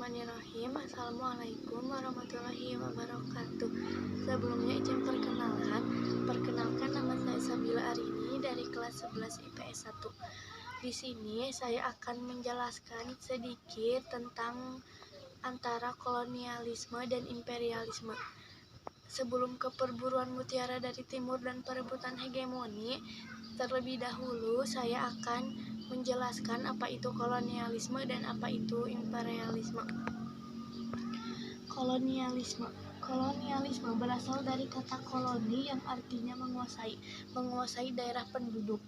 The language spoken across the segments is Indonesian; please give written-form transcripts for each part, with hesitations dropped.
Bismillahirrahmanirrahim. Assalamualaikum warahmatullahi wabarakatuh. Sebelumnya izin perkenalkan nama saya Sabila Arini dari kelas 11 IPS 1. Di sini saya akan menjelaskan sedikit tentang antara kolonialisme dan imperialisme. Sebelum ke perburuan mutiara dari timur dan perebutan hegemoni, terlebih dahulu saya akan menjelaskan apa itu kolonialisme dan apa itu imperialisme. Kolonialisme berasal dari kata koloni yang artinya menguasai daerah penduduk.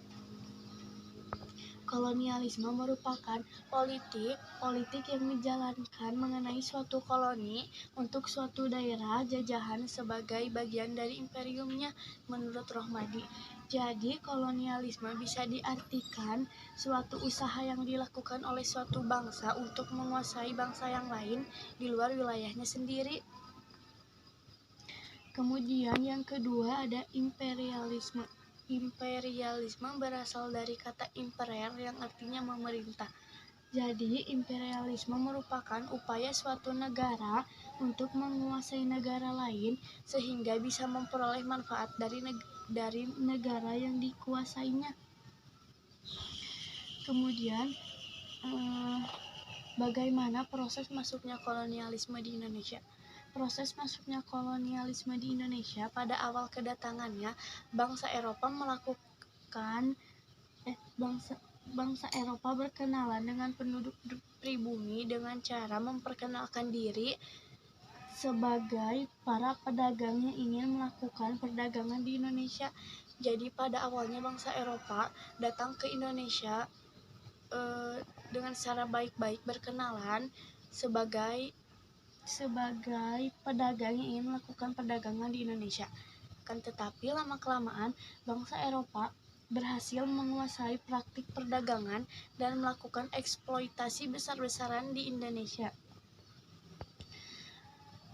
Kolonialisme merupakan politik yang dijalankan mengenai suatu koloni untuk suatu daerah jajahan sebagai bagian dari imperiumnya menurut Rohmadi. Jadi, kolonialisme bisa diartikan suatu usaha yang dilakukan oleh suatu bangsa untuk menguasai bangsa yang lain di luar wilayahnya sendiri. Kemudian yang kedua ada imperialisme. Imperialisme berasal dari kata imperer yang artinya memerintah. Jadi, imperialisme merupakan upaya suatu negara untuk menguasai negara lain sehingga bisa memperoleh manfaat dari negara yang dikuasainya. Kemudian, bagaimana proses masuknya kolonialisme di Indonesia? Proses masuknya kolonialisme di Indonesia pada awal kedatangannya, bangsa Eropa berkenalan dengan penduduk pribumi dengan cara memperkenalkan diri sebagai para pedagang yang ingin melakukan perdagangan di Indonesia. Jadi pada awalnya bangsa Eropa datang ke Indonesia dengan cara baik-baik berkenalan sebagai pedagang yang ingin melakukan perdagangan di Indonesia. Kan tetapi lama-kelamaan bangsa Eropa berhasil menguasai praktik perdagangan dan melakukan eksploitasi besar-besaran di Indonesia.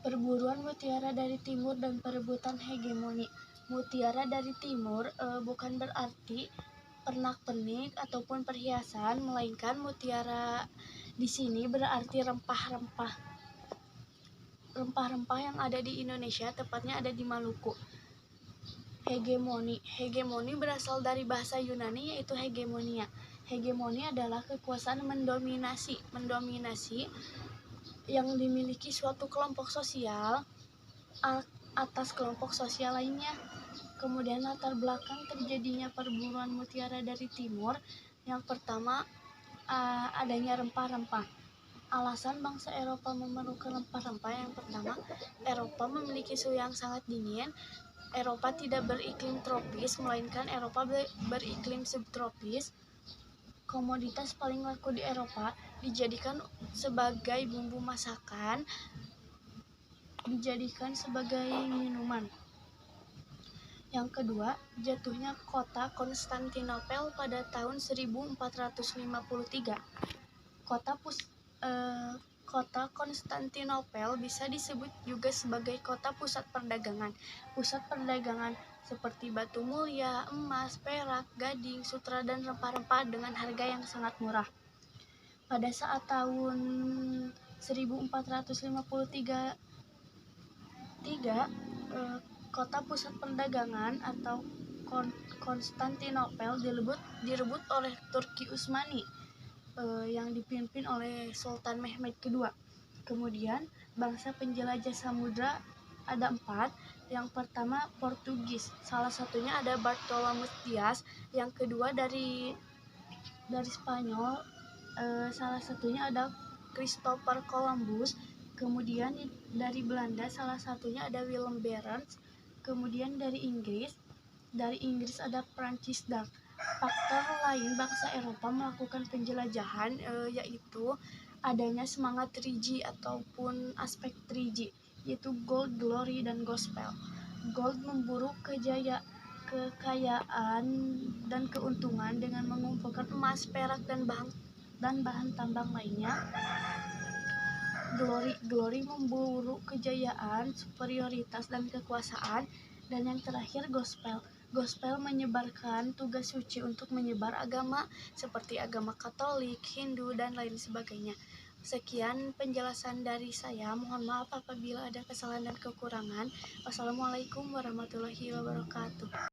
Perburuan mutiara dari timur dan perebutan hegemoni. Mutiara dari timur bukan berarti pernak-pernik ataupun perhiasan, melainkan mutiara di sini berarti rempah-rempah yang ada di Indonesia, tepatnya ada di Maluku. Hegemoni berasal dari bahasa Yunani yaitu hegemonia. Hegemoni adalah kekuasaan mendominasi yang dimiliki suatu kelompok sosial atas kelompok sosial lainnya. Kemudian latar belakang terjadinya perburuan mutiara dari timur, yang pertama adanya rempah-rempah. Alasan bangsa Eropa memerlukan rempah-rempah yang pertama, Eropa memiliki suhu yang sangat dingin. Eropa tidak beriklim tropis, melainkan Eropa beriklim subtropis. Komoditas paling laku di Eropa dijadikan sebagai bumbu masakan, dijadikan sebagai minuman. Yang kedua, jatuhnya kota Konstantinopel pada tahun 1453. Kota Konstantinopel bisa disebut juga sebagai kota pusat perdagangan. Pusat perdagangan seperti batu mulia, emas, perak, gading, sutra, dan rempah-rempah dengan harga yang sangat murah. Pada saat tahun 1453, kota pusat perdagangan atau Konstantinopel direbut oleh Turki Utsmani yang dipimpin oleh Sultan Mehmed II. Kemudian bangsa penjelajah samudra ada 4. Yang pertama Portugis, salah satunya ada Bartolomé Dias. Yang kedua dari Spanyol, salah satunya ada Christopher Columbus. Kemudian dari Belanda salah satunya ada Willem Barents. Kemudian dari Inggris ada Francis Drake. Faktor lain bangsa Eropa melakukan penjelajahan yaitu adanya semangat 3G ataupun aspek 3G, yaitu gold, glory, dan gospel. Gold memburu kekayaan dan keuntungan dengan mengumpulkan emas, perak, dan bahan tambang lainnya. Glory memburu kejayaan, superioritas, dan kekuasaan. Dan yang terakhir Gospel menyebarkan tugas suci untuk menyebar agama seperti agama Katolik, Hindu, dan lain sebagainya. Sekian penjelasan dari saya. Mohon maaf apabila ada kesalahan dan kekurangan. Wassalamualaikum warahmatullahi wabarakatuh.